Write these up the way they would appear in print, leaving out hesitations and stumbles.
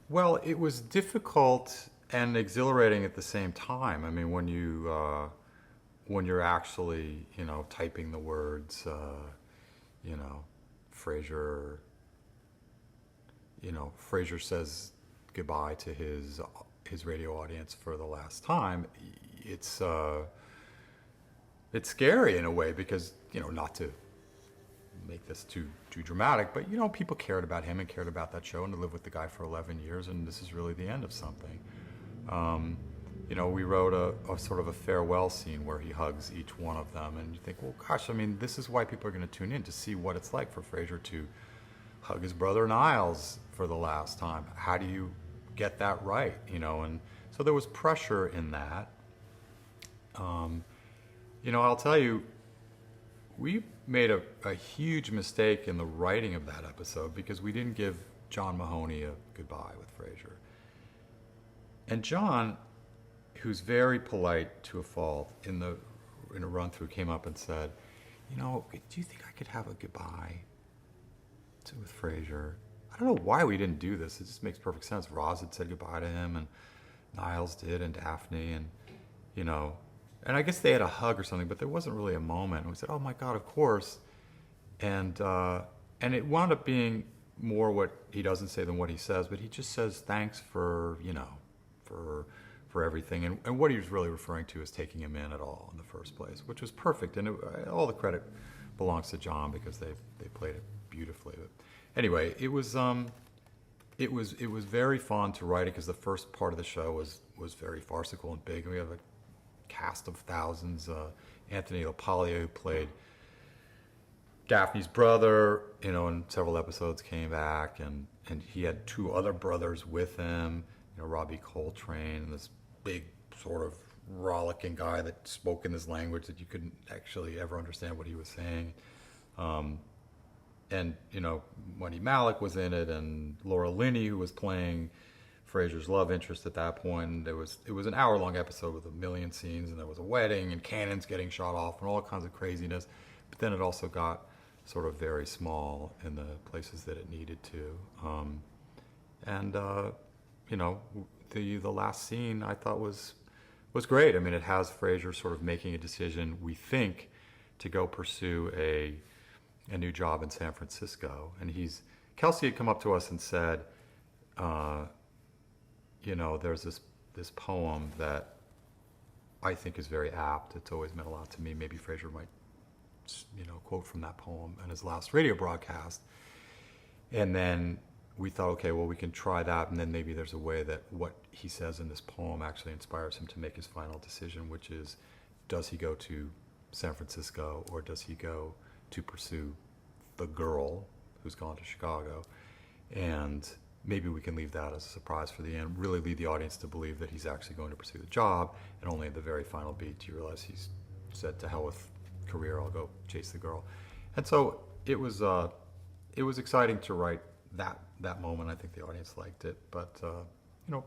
Well, it was difficult and exhilarating at the same time. I mean, when you're actually, typing the words, you know, Frasier, Frasier says goodbye to his radio audience for the last time. It's it's scary in a way because not to make this too dramatic, but people cared about him and cared about that show and to live with the guy for 11 years, and this is really the end of something. Um, we wrote a sort of a farewell scene where he hugs each one of them, and you think, well, gosh, I mean, this is why people are going to tune in to see what it's like for Frasier to hug his brother Niles for the last time. How do you get that right? And so there was pressure in that. Um, I'll tell you, we made a huge mistake in the writing of that episode because we didn't give John Mahoney a goodbye with Frasier. And John, who's very polite to a fault, in a run through came up and said, do you think I could have a goodbye with Frasier? I don't know why we didn't do this. It just makes perfect sense. Roz had said goodbye to him, and Niles did, and Daphne, and you know, and I guess they had a hug or something, but there wasn't really a moment. And we said, "Oh my God, of course," and it wound up being more what he doesn't say than what he says. But he just says thanks for for everything, and what he was really referring to is taking him in at all in the first place, which was perfect, and all the credit belongs to John because they played it beautifully. But anyway, it was very fun to write it because the first part of the show was very farcical and big. And we have a cast of thousands. Anthony LaPaglia, who played Daphne's brother, in several episodes came back, and he had two other brothers with him, Robbie Coltrane, and this big sort of rollicking guy that spoke in this language that you couldn't actually ever understand what he was saying. And Wendy Malick was in it, and Laura Linney, who was playing Frasier's love interest at that point. It was an hour-long episode with a million scenes, and there was a wedding and cannons getting shot off and all kinds of craziness. But then it also got sort of very small in the places that it needed to. And the last scene I thought was great. I mean, it has Frasier sort of making a decision, we think, to go pursue a new job in San Francisco. And Kelsey had come up to us and said, there's this poem that I think is very apt. It's always meant a lot to me. Maybe Frasier might, quote from that poem in his last radio broadcast. And then we thought, okay, well, we can try that, and then maybe there's a way that what he says in this poem actually inspires him to make his final decision, which is, does he go to San Francisco, or does he go to pursue the girl who's gone to Chicago? And maybe we can leave that as a surprise for the end, really lead the audience to believe that he's actually going to pursue the job, and only at the very final beat do you realize he's said, to hell with career, I'll go chase the girl. And so it was exciting to write that moment. I think the audience liked it, but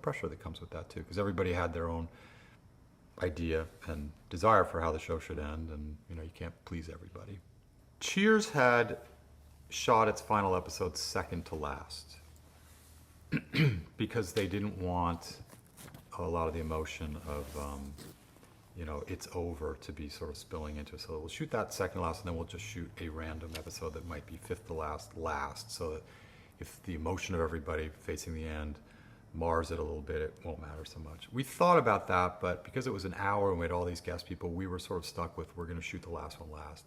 pressure that comes with that too, because everybody had their own idea and desire for how the show should end, and you can't please everybody. Cheers had shot its final episode second to last because they didn't want a lot of the emotion of it's over to be sort of spilling into it. So we'll shoot that second to last, and then we'll just shoot a random episode that might be fifth to last, so that if the emotion of everybody facing the end mars it a little bit, it won't matter so much. We thought about that, but because it was an hour and we had all these guest people, we were sort of stuck with, we're going to shoot the last one last.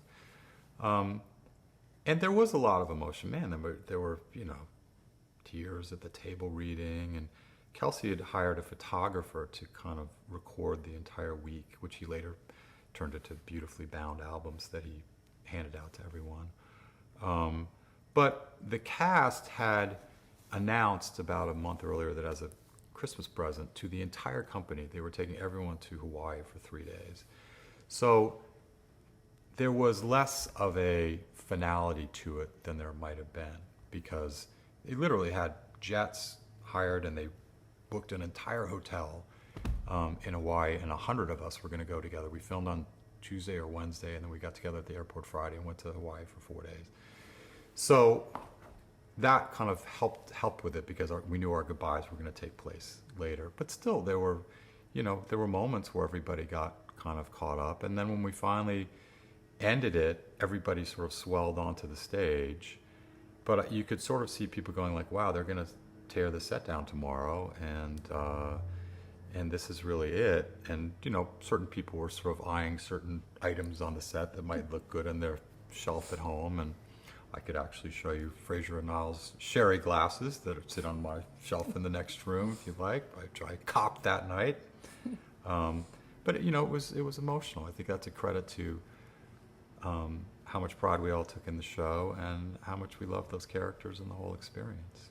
And there was a lot of emotion. Man, there were tears at the table reading, and Kelsey had hired a photographer to kind of record the entire week, which he later turned into beautifully bound albums that he handed out to everyone. But the cast had announced about a month earlier that as a Christmas present to the entire company, they were taking everyone to Hawaii for 3 days. So there was less of a finality to it than there might have been, because they literally had jets hired and they booked an entire hotel in Hawaii, and 100 of us were going to go together. We filmed on Tuesday or Wednesday, and then we got together at the airport Friday and went to Hawaii for 4 days. So that kind of helped with it because we knew our goodbyes were going to take place later. But still, there were moments where everybody got kind of caught up, and then when we finally ended it, everybody sort of swelled onto the stage. But you could sort of see people going like, "Wow, they're going to tear the set down tomorrow," and this is really it. And certain people were sort of eyeing certain items on the set that might look good on their shelf at home, and I could actually show you Frasier and Niles' sherry glasses that sit on my shelf in the next room if you like. I copped that night. But it was emotional. I think that's a credit to how much pride we all took in the show and how much we loved those characters and the whole experience.